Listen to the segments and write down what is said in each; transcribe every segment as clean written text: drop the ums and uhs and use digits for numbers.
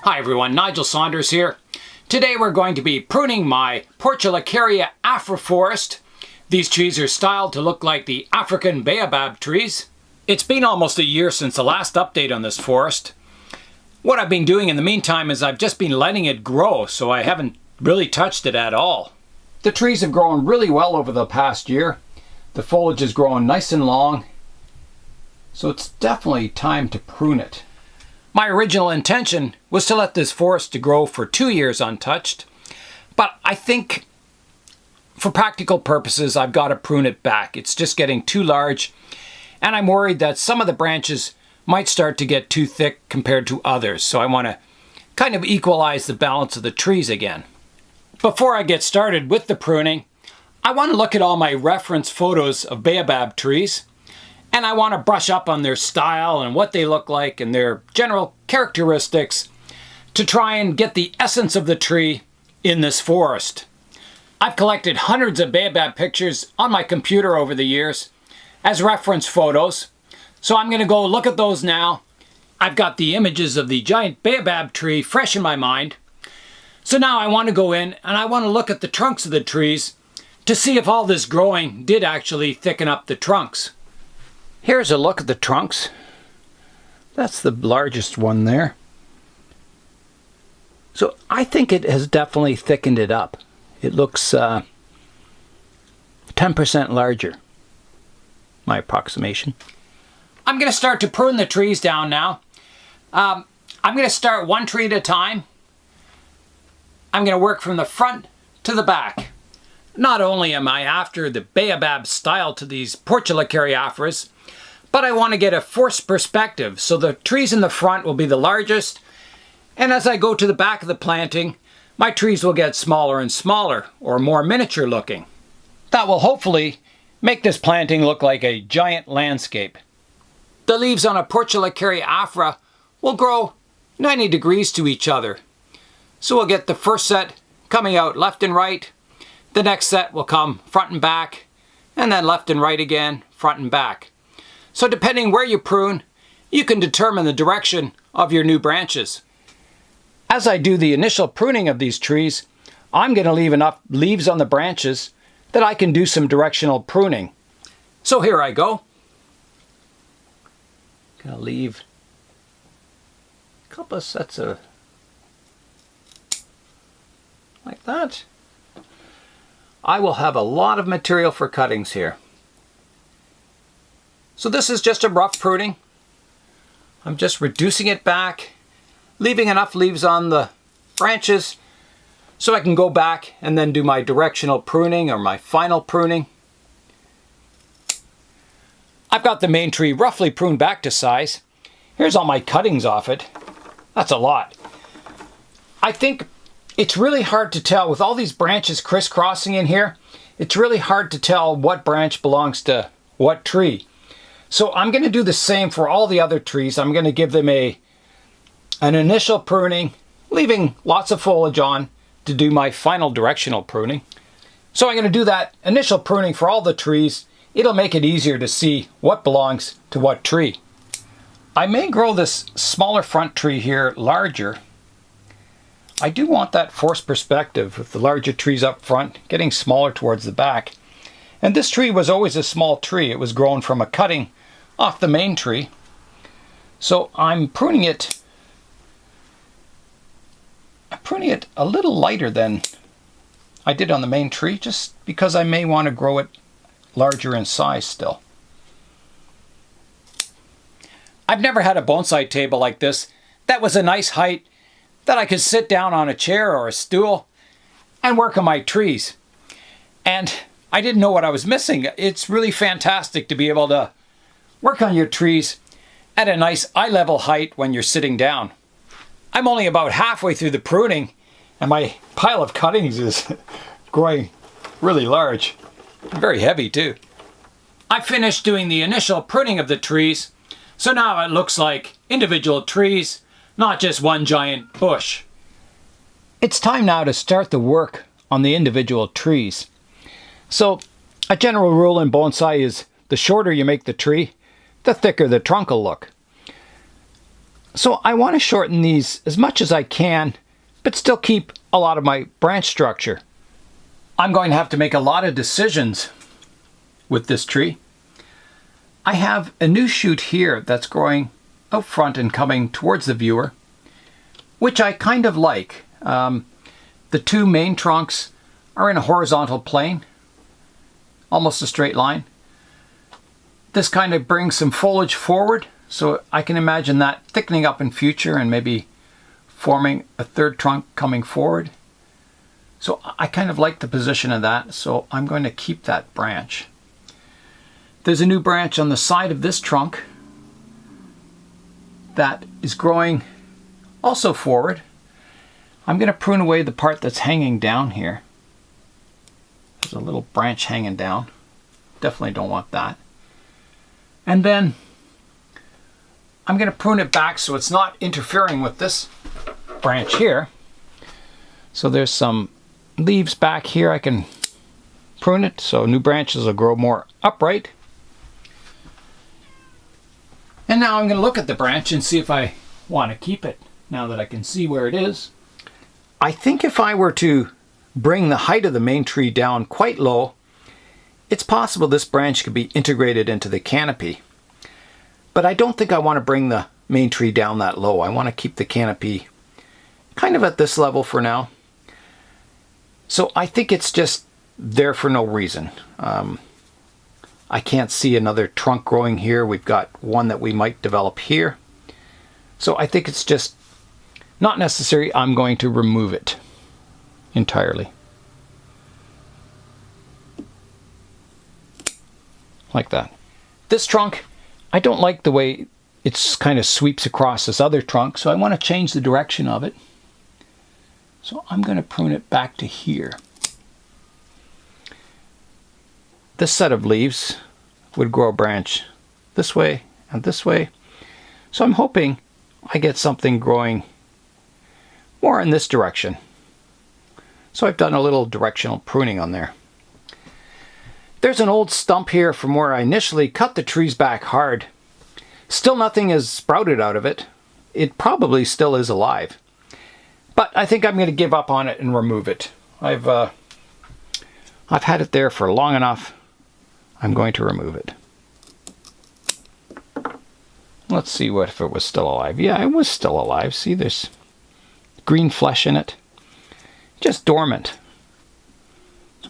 Hi everyone, Nigel Saunders here. Today we're going to be pruning my Portulacaria afra forest. These trees are styled to look like the African Baobab trees. It's been almost a year since the last update on this forest. What I've been doing in the meantime is I've just been letting it grow, so I haven't really touched it at all. The trees have grown really well over the past year. The foliage is growing nice and long, so it's definitely time to prune it. My original intention was to let this forest to grow for 2 years untouched, but I think for practical purposes I've got to prune it back. It's just getting too large, and I'm worried that some of the branches might start to get too thick compared to others, so I want to kind of equalize the balance of the trees again. Before I get started with the pruning, I want to look at all my reference photos of baobab trees. And I want to brush up on their style and what they look like and their general characteristics to try and get the essence of the tree in this forest. I've collected hundreds of baobab pictures on my computer over the years as reference photos. So I'm going to go look at those now. I've got the images of the giant baobab tree fresh in my mind. So now I want to go in and I want to look at the trunks of the trees to see if all this growing did actually thicken up the trunks. Here's a look at the trunks. That's the largest one there. So I think it has definitely thickened it up. It looks 10% larger, my approximation. I'm going to start to prune the trees down now. I'm going to start one tree at a time. I'm going to work from the front to the back. Not only am I after the baobab style to these Portulacaria afras, but I want to get a forced perspective, so the trees in the front will be the largest, and as I go to the back of the planting, my trees will get smaller and smaller, or more miniature looking. That will hopefully make this planting look like a giant landscape. The leaves on a Portulacaria afra will grow 90 degrees to each other. So we'll get the first set coming out left and right, the next set will come front and back, and then left and right again, front and back. So depending where you prune, you can determine the direction of your new branches. As I do the initial pruning of these trees, I'm going to leave enough leaves on the branches that I can do some directional pruning. So here I go. Going to leave a couple of sets of like that. I will have a lot of material for cuttings here. So this is just a rough pruning. I'm just reducing it back, leaving enough leaves on the branches so I can go back and then do my directional pruning or my final pruning. I've got the main tree roughly pruned back to size. Here's all my cuttings off it. That's a lot. I think it's really hard to tell with all these branches crisscrossing in here. It's really hard to tell what branch belongs to what tree. So I'm going to do the same for all the other trees. I'm going to give them an initial pruning, leaving lots of foliage on to do my final directional pruning. So I'm going to do that initial pruning for all the trees. It'll make it easier to see what belongs to what tree. I may grow this smaller front tree here larger. I do want that forced perspective with the larger trees up front, getting smaller towards the back. And this tree was always a small tree. It was grown from a cutting off the main tree. So I'm pruning it a little lighter than I did on the main tree, just because I may want to grow it larger in size still. I've never had a bonsai table like this that was a nice height that I could sit down on a chair or a stool and work on my trees. And I didn't know what I was missing. It's really fantastic to be able to work on your trees at a nice eye-level height when you're sitting down. I'm only about halfway through the pruning and my pile of cuttings is growing really large. Very heavy too. I finished doing the initial pruning of the trees, so now it looks like individual trees, not just one giant bush. It's time now to start the work on the individual trees. So a general rule in bonsai is the shorter you make the tree, the thicker the trunk will look. So I want to shorten these as much as I can, but still keep a lot of my branch structure. I'm going to have to make a lot of decisions with this tree. I have a new shoot here that's growing out front and coming towards the viewer, which I kind of like. The two main trunks are in a horizontal plane, almost a straight line. This kind of brings some foliage forward, so I can imagine that thickening up in future and maybe forming a third trunk coming forward. So I kind of like the position of that, so I'm going to keep that branch. There's a new branch on the side of this trunk that is growing also forward. I'm going to prune away the part that's hanging down here. There's a little branch hanging down. Definitely don't want that. And then I'm going to prune it back so it's not interfering with this branch here. So there's some leaves back here. I can prune it so new branches will grow more upright. And now I'm going to look at the branch and see if I want to keep it now that I can see where it is. I think if I were to bring the height of the main tree down quite low, it's possible this branch could be integrated into the canopy. But I don't think I want to bring the main tree down that low. I want to keep the canopy kind of at this level for now. So I think it's just there for no reason. I can't see another trunk growing here. We've got one that we might develop here. So I think it's just not necessary. I'm going to remove it entirely. Like that. This trunk, I don't like the way it kind of sweeps across this other trunk, so I want to change the direction of it. So I'm going to prune it back to here. This set of leaves would grow a branch this way and this way. So I'm hoping I get something growing more in this direction. So I've done a little directional pruning on there. There's an old stump here from where I initially cut the trees back hard. Still nothing has sprouted out of it. It probably still is alive. But I think I'm going to give up on it and remove it. I've had it there for long enough. I'm going to remove it. Let's see what if it was still alive. Yeah, it was still alive. See, there's green flesh in it. Just dormant.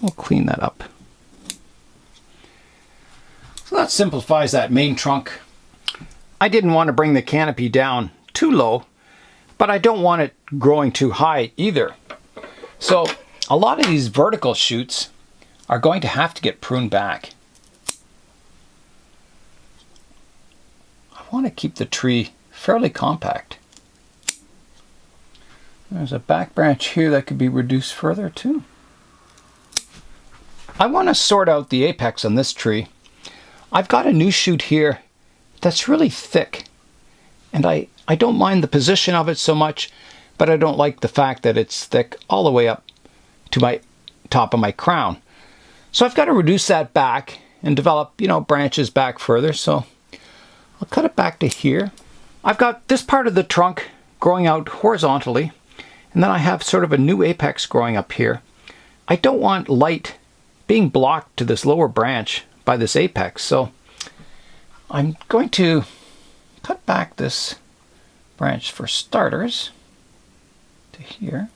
We'll clean that up. So that simplifies that main trunk. I didn't want to bring the canopy down too low, but I don't want it growing too high either. So a lot of these vertical shoots are going to have to get pruned back. I want to keep the tree fairly compact. There's a back branch here that could be reduced further too. I want to sort out the apex on this tree. I've got a new shoot here that's really thick, and I don't mind the position of it so much, but I don't like the fact that it's thick all the way up to my top of my crown. So I've got to reduce that back and develop, branches back further. So I'll cut it back to here. I've got this part of the trunk growing out horizontally, and then I have sort of a new apex growing up here. I don't want light being blocked to this lower branch by this apex, so I'm going to cut back this branch for starters to here.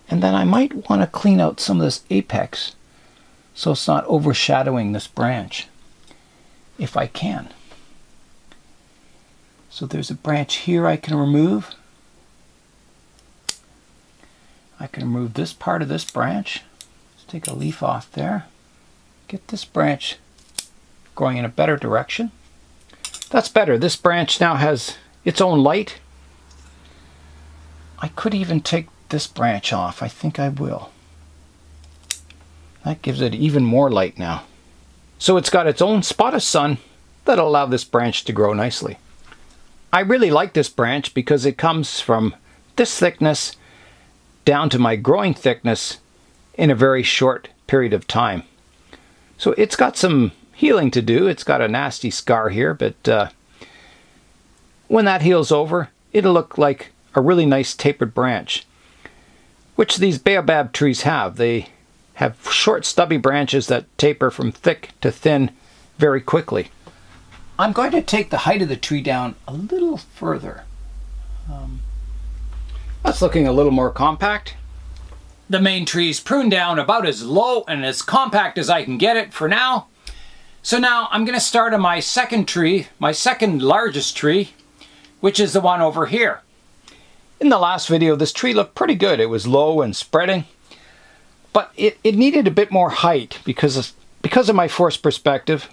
And then I might want to clean out some of this apex so it's not overshadowing this branch, if I can. So there's a branch here I can remove. I can remove this part of this branch. Let's take a leaf off there. Get this branch going in a better direction. That's better. This branch now has its own light. I could even take this branch off. I think I will. That gives it even more light now. So it's got its own spot of sun that'll allow this branch to grow nicely. I really like this branch because it comes from this thickness down to my growing thickness in a very short period of time. So it's got some healing to do. It's got a nasty scar here, but when that heals over, it'll look like a really nice tapered branch, which these baobab trees have. They have short stubby branches that taper from thick to thin very quickly. I'm going to take the height of the tree down a little further. That's looking a little more compact. The main tree's pruned down about as low and as compact as I can get it for now. So now I'm going to start on my second tree, my second largest tree, which is the one over here. In the last video, this tree looked pretty good. It was low and spreading, but it needed a bit more height because of my forced perspective.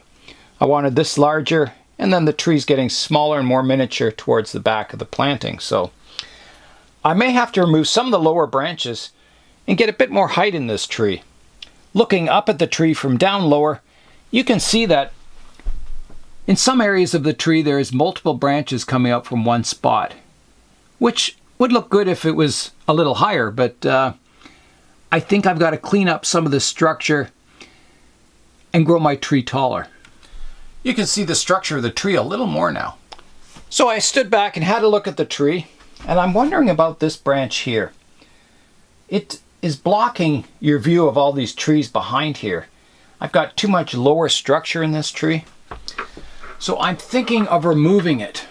I wanted this larger, and then the tree's getting smaller and more miniature towards the back of the planting. So I may have to remove some of the lower branches and get a bit more height in this tree. Looking up at the tree from down lower, you can see that in some areas of the tree there is multiple branches coming up from one spot, which would look good if it was a little higher, but I think I've got to clean up some of the structure and grow my tree taller. You can see the structure of the tree a little more now. So I stood back and had a look at the tree, and I'm wondering about this branch here. It is blocking your view of all these trees behind here. I've got too much lower structure in this tree, so I'm thinking of removing it.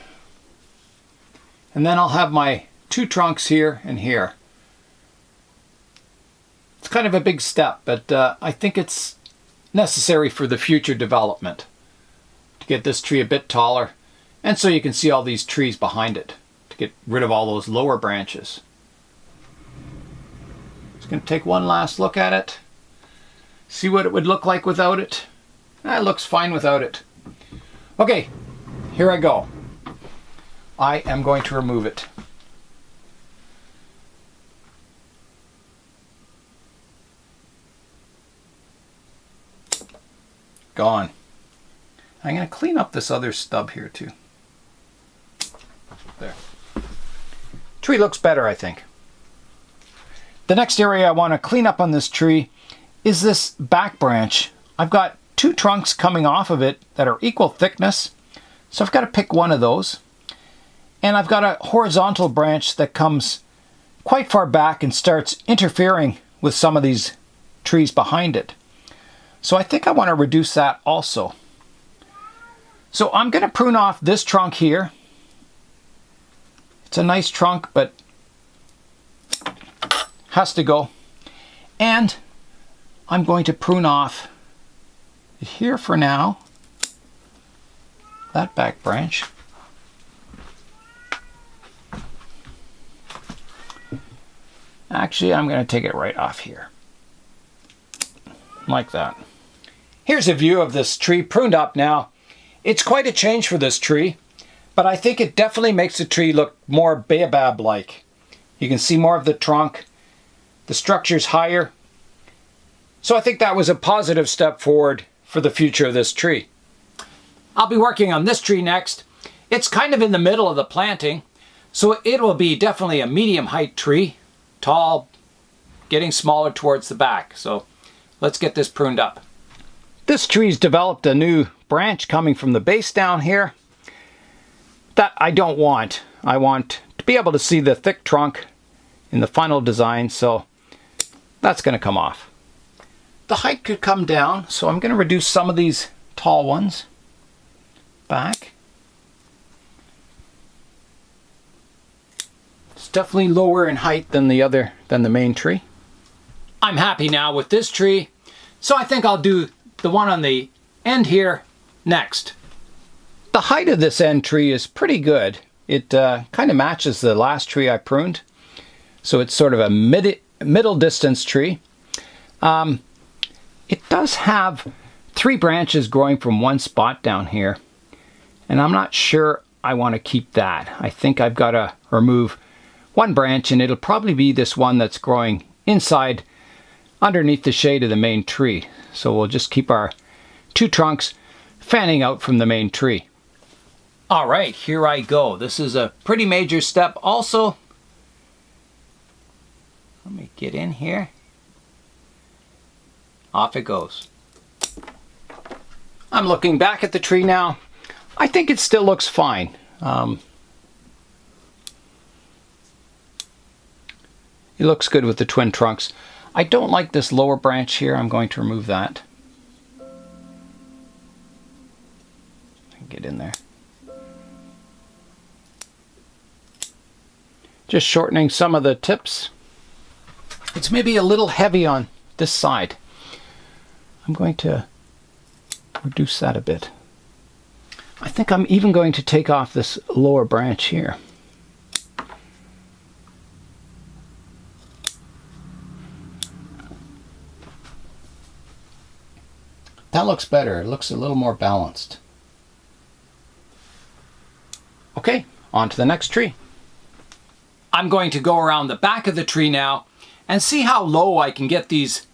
And then I'll have my two trunks here and here. It's kind of a big step, but I think it's necessary for the future development to get this tree a bit taller, and so you can see all these trees behind it, to get rid of all those lower branches. Just going to take one last look at it, see what it would look like without it. It looks fine without it. Okay, here I go. I am going to remove it. Gone. I'm going to clean up this other stub here too. There. Tree looks better, I think. The next area I want to clean up on this tree is this back branch. I've got two trunks coming off of it that are equal thickness, so I've got to pick one of those. And I've got a horizontal branch that comes quite far back and starts interfering with some of these trees behind it. So I think I want to reduce that also. So I'm going to prune off this trunk here. It's a nice trunk, but has to go. And I'm going to prune off here for now, that back branch. Actually, I'm going to take it right off here, like that. Here's a view of this tree pruned up now. It's quite a change for this tree, but I think it definitely makes the tree look more baobab-like. You can see more of the trunk. The structure's higher. So I think that was a positive step forward for the future of this tree. I'll be working on this tree next. It's kind of in the middle of the planting, so it will be definitely a medium height tree. Tall, getting smaller towards the back. So let's get this pruned up. This tree's developed a new branch coming from the base down here that I don't want. I want to be able to see the thick trunk in the final design, so that's going to come off. The height could come down, so I'm going to reduce some of these tall ones back. It's definitely lower in height than the main tree. I'm happy now with this tree, so I think I'll do the one on the end here next. The height of this end tree is pretty good. It kind of matches the last tree I pruned, so it's sort of a middle distance tree. It does have 3 branches growing from one spot down here, and I'm not sure I want to keep that. I think I've got to remove one branch, and it'll probably be this one that's growing inside underneath the shade of the main tree. So we'll just keep our 2 trunks fanning out from the main tree. All right, here I go. This is a pretty major step also. Let me get in here. Off it goes. I'm looking back at the tree now. I think it still looks fine. It looks good with the twin trunks. I don't like this lower branch here. I'm going to remove that. Get in there. Just shortening some of the tips. It's maybe a little heavy on this side. I'm going to reduce that a bit. I think I'm even going to take off this lower branch here. That looks better. It looks a little more balanced. Okay, on to the next tree. I'm going to go around the back of the tree now and see how low I can get these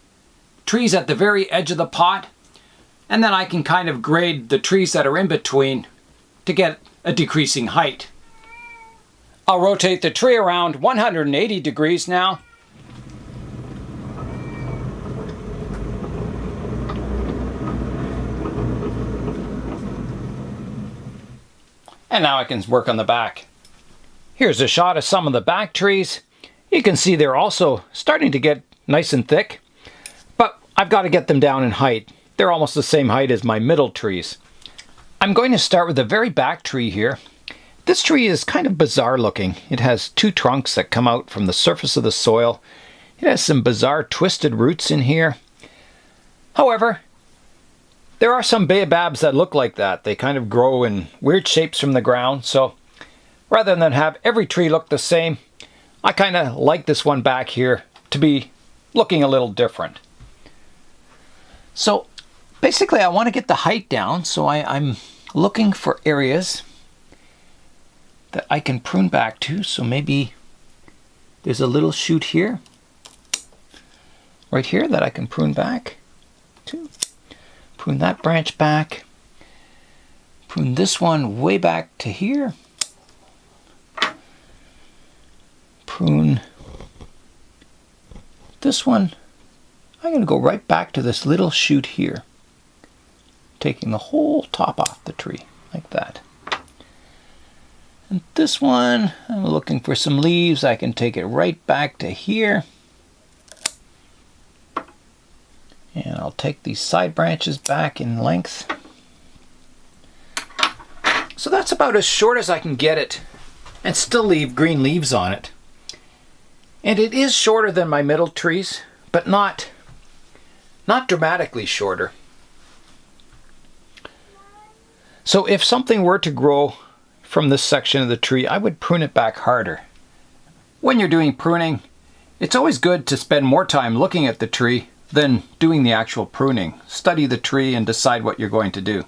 trees at the very edge of the pot, and then I can kind of grade the trees that are in between to get a decreasing height. I'll rotate the tree around 180 degrees now. And now I can work on the back. Here's a shot of some of the back trees. You can see they're also starting to get nice and thick, but I've got to get them down in height. They're almost the same height as my middle trees. I'm going to start with the very back tree here. This tree is kind of bizarre looking. It has two trunks that come out from the surface of the soil. It has some bizarre twisted roots in here. However, there are some baobabs that look like that. They kind of grow in weird shapes from the ground. So rather than have every tree look the same, I kind of like this one back here to be looking a little different. So basically I want to get the height down. So I'm looking for areas that I can prune back to. So maybe there's a little shoot here, right here, that I can prune back to. Prune that branch back. Prune this one way back to here. Prune this one. I'm going to go right back to this little shoot here, taking the whole top off the tree like that. And this one, I'm looking for some leaves. I can take it right back to here. And I'll take these side branches back in length. So that's about as short as I can get it and still leave green leaves on it. And it is shorter than my middle trees, but not dramatically shorter. So if something were to grow from this section of the tree, I would prune it back harder. When you're doing pruning, it's always good to spend more time looking at the tree than doing the actual pruning. Study the tree and decide what you're going to do.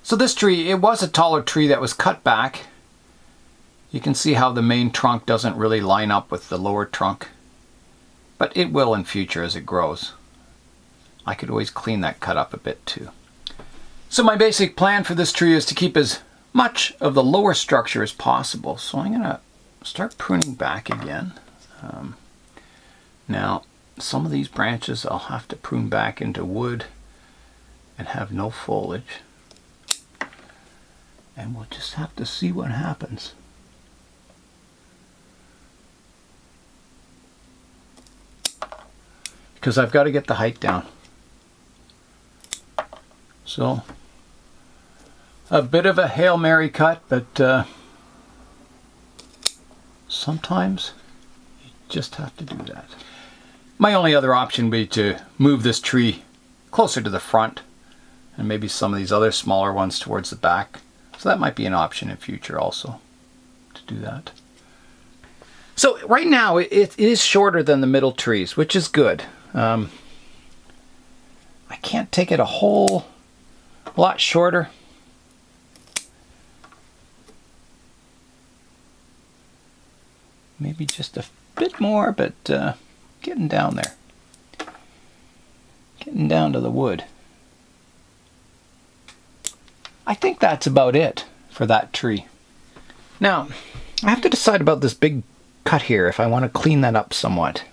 So this tree, it was a taller tree that was cut back. You can see how the main trunk doesn't really line up with the lower trunk, but it will in future as it grows. I could always clean that cut up a bit too. So my basic plan for this tree is to keep as much of the lower structure as possible. So I'm going to start pruning back again. Now, some of these branches I'll have to prune back into wood and have no foliage. And we'll just have to see what happens. Because I've got to get the height down. So, a bit of a Hail Mary cut, but sometimes you just have to do that. My only other option would be to move this tree closer to the front and maybe some of these other smaller ones towards the back. So that might be an option in future also to do that. So right now it is shorter than the middle trees, which is good. I can't take it a whole lot shorter. Maybe just a bit more, but getting down there. Getting down to the wood. I think that's about it for that tree. Now, I have to decide about this big cut here if I want to clean that up somewhat.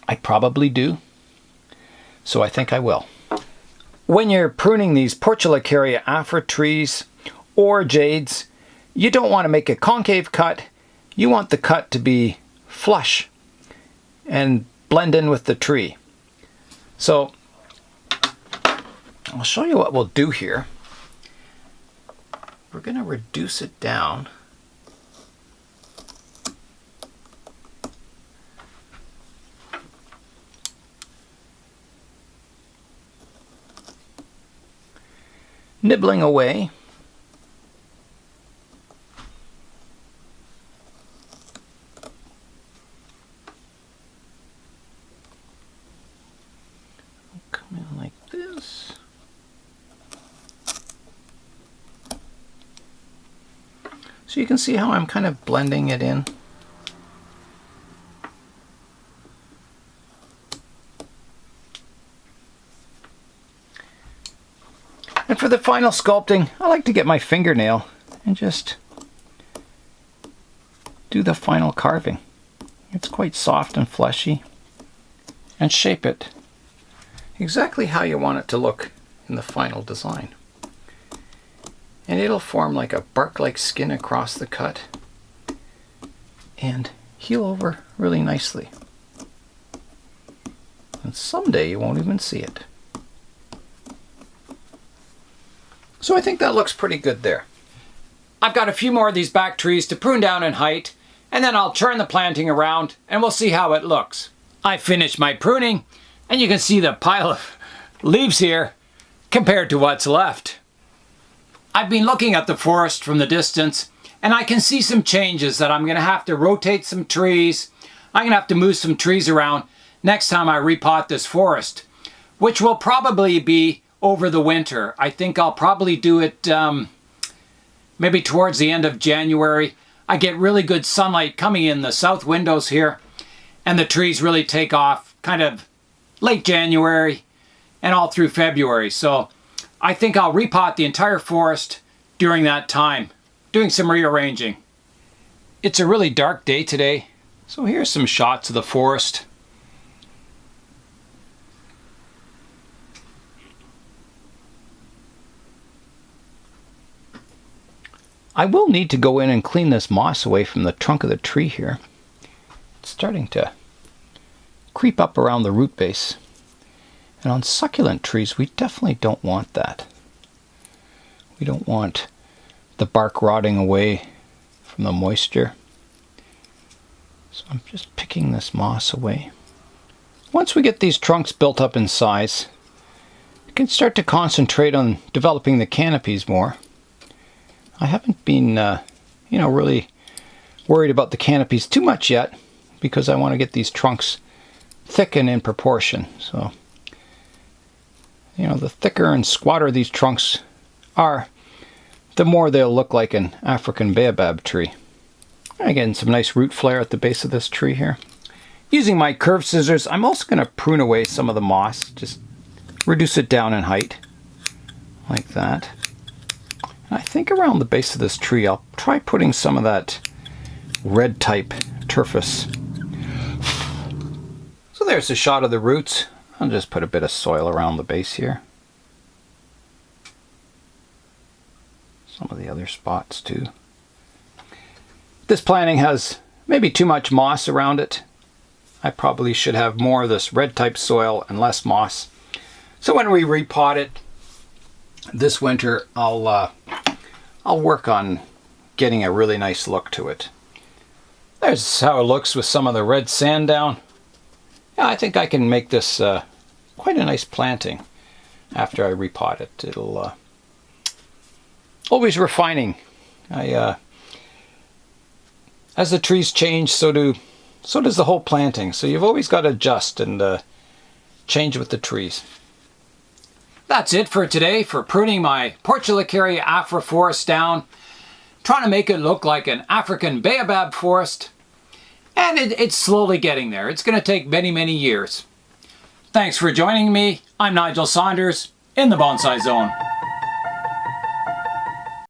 I probably do, so I think I will. When you're pruning these Portulacaria afra trees or jades, you don't want to make a concave cut you want the cut to be flush and blend in with the tree. So I'll show you what we'll do here. We're going to reduce it down. Nibbling away. Come in like this. So you can see how I'm kind of blending it in. And for the final sculpting, I like to get my fingernail and just do the final carving. It's quite soft and fleshy, and shape it exactly how you want it to look in the final design. And it'll form like a bark-like skin across the cut and heal over really nicely. And someday you won't even see it. So I think that looks pretty good there. I've got a few more of these back trees to prune down in height, and then I'll turn the planting around and we'll see how it looks. I finished my pruning, and you can see the pile of leaves here compared to what's left. I've been looking at the forest from the distance, and I can see some changes that I'm going to have to rotate some trees. I'm going to have to move some trees around next time I repot this forest, which will probably be over the winter. I think I'll probably do it maybe towards the end of January. I get really good sunlight coming in the south windows here, and the trees really take off kind of late January and all through February. So I think I'll repot the entire forest during that time, doing some rearranging. It's a really dark day today, so here's some shots of the forest. I will need to go in and clean this moss away from the trunk of the tree here. It's starting to creep up around the root base. And on succulent trees, we definitely don't want that. We don't want the bark rotting away from the moisture. So I'm just picking this moss away. Once we get these trunks built up in size, we can start to concentrate on developing the canopies more. I haven't been, really worried about the canopies too much yet, because I want to get these trunks thick and in proportion. So, the thicker and squatter these trunks are, the more they'll look like an African Baobab tree. Again, some nice root flare at the base of this tree here. Using my curved scissors, I'm also going to prune away some of the moss, just reduce it down in height, like that. I think around the base of this tree, I'll try putting some of that red type turfus. So there's a shot of the roots. I'll just put a bit of soil around the base here. Some of the other spots too. This planting has maybe too much moss around it. I probably should have more of this red type soil and less moss. So when we repot it this winter, I'll work on getting a really nice look to it. There's how it looks with some of the red sand down. Yeah, I think I can make this quite a nice planting after I repot it. It'll always refining. As the trees change, so does the whole planting. So you've always got to adjust and change with the trees. That's it for today for pruning my Portulacaria afra forest down, trying to make it look like an African Baobab forest, and it's slowly getting there. It's going to take many, many years. Thanks for joining me. I'm Nigel Saunders in the Bonsai Zone.